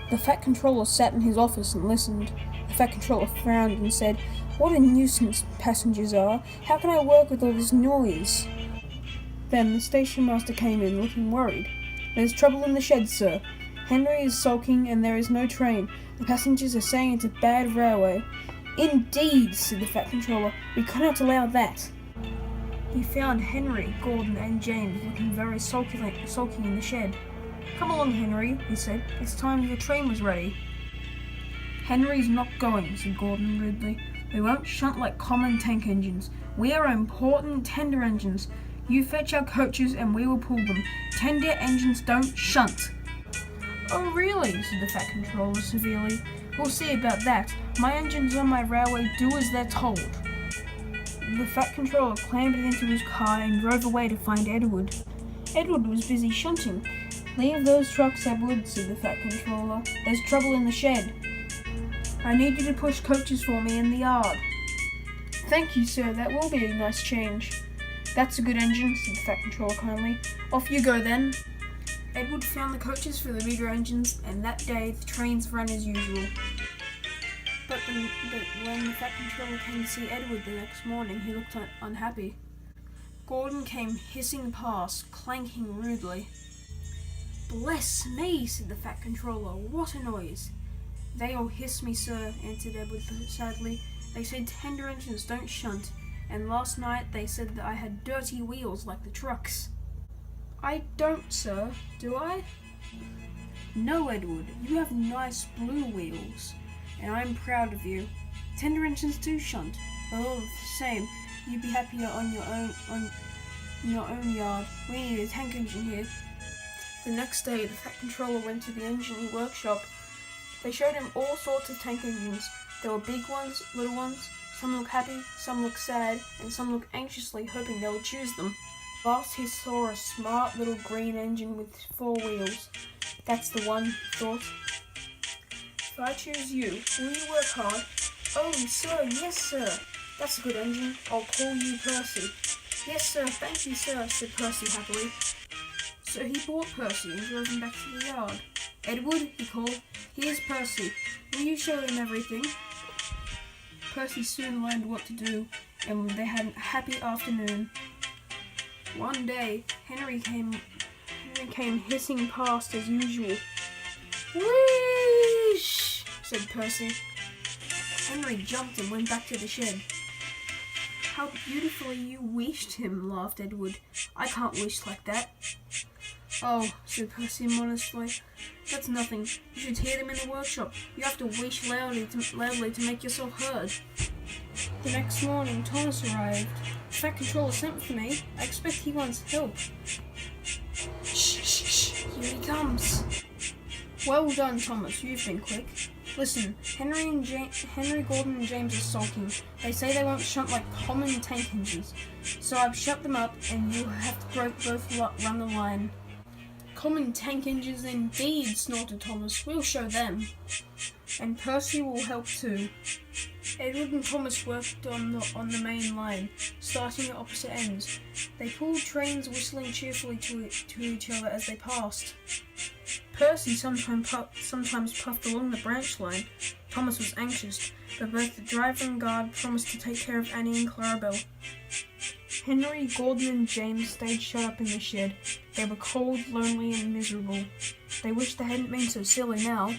The Fat Controller sat in his office and listened. The Fat Controller frowned and said, "What a nuisance passengers are. How can I work with all this noise?" Then the station master came in, looking worried. "There's trouble in the shed, sir. Henry is sulking and there is no train. The passengers are saying it's a bad railway." "Indeed," said the Fat Controller. "We cannot allow that." He found Henry, Gordon and James looking very sulky in the shed. "Come along, Henry," he said. "It's time your train was ready." "Henry's not going," said Gordon rudely. "We won't shunt like common tank engines. We are important tender engines. You fetch our coaches and we will pull them. Tender engines don't shunt." "Oh really?" said the Fat Controller severely. "We'll see about that. My engines on my railway do as they're told." The Fat Controller clambered into his car and drove away to find Edward. Edward was busy shunting. "Leave those trucks, Edward," said the Fat Controller. "There's trouble in the shed. I need you to push coaches for me in the yard." "Thank you, sir. That will be a nice change." "That's a good engine," said the Fat Controller kindly. "Off you go then." Edward found the coaches for the bigger engines, and that day the trains ran as usual. But when the Fat Controller came to see Edward the next morning, he looked unhappy. Gordon came hissing past, clanking rudely. "Bless me," said the Fat Controller. "What a noise!" "They all hiss me, sir," answered Edward sadly. "They said tender engines don't shunt, and last night they said that I had dirty wheels like the trucks." "I don't, sir, do I?" "No, Edward, you have nice blue wheels, and I'm proud of you. Tender engines do shunt, but all the same, you'd be happier on your own yard. We need a tank engine here." The next day, the Fat Controller went to the engine workshop. They showed him all sorts of tank engines. There were big ones, little ones. Some looked happy, some looked sad, and some looked anxiously hoping they would choose them. Last he saw a smart little green engine with 4 wheels. "That's the one," he thought. "If I choose you, will you work hard?" "Oh, sir, yes, sir. That's a good engine. I'll call you Percy." "Yes, sir, thank you, sir," said Percy happily. So he bought Percy and drove him back to the yard. "Edward," he called, "here's Percy. Will you show him everything?" Percy soon learned what to do, and they had a happy afternoon. One day, Henry came hissing past as usual. "Whoosh!" said Percy. Henry jumped and went back to the shed. "How beautifully you wished him," laughed Edward. "I can't wish like that." "Oh," said Percy modestly, "that's nothing. You should hear them in the workshop. You have to wish loudly to make yourself heard." The next morning, Thomas arrived. "The Fat Controller sent for me. I expect he wants help." "Shh, shh, shh. Here he comes." "Well done, Thomas. You've been quick. Listen, Henry, Gordon and James are sulking. They say they won't shunt like common tank engines. So I've shut them up and you'll have to both run the line." "Common tank engines indeed," snorted Thomas. "We'll show them. And Percy will help too." Edward and Thomas worked on the main line, starting at opposite ends. They pulled trains whistling cheerfully to each other as they passed. Percy sometimes puffed along the branch line. Thomas was anxious, but both the driver and guard promised to take care of Annie and Clarabelle. Henry, Gordon and James stayed shut up in the shed. They were cold, lonely and miserable. They wished they hadn't been so silly now.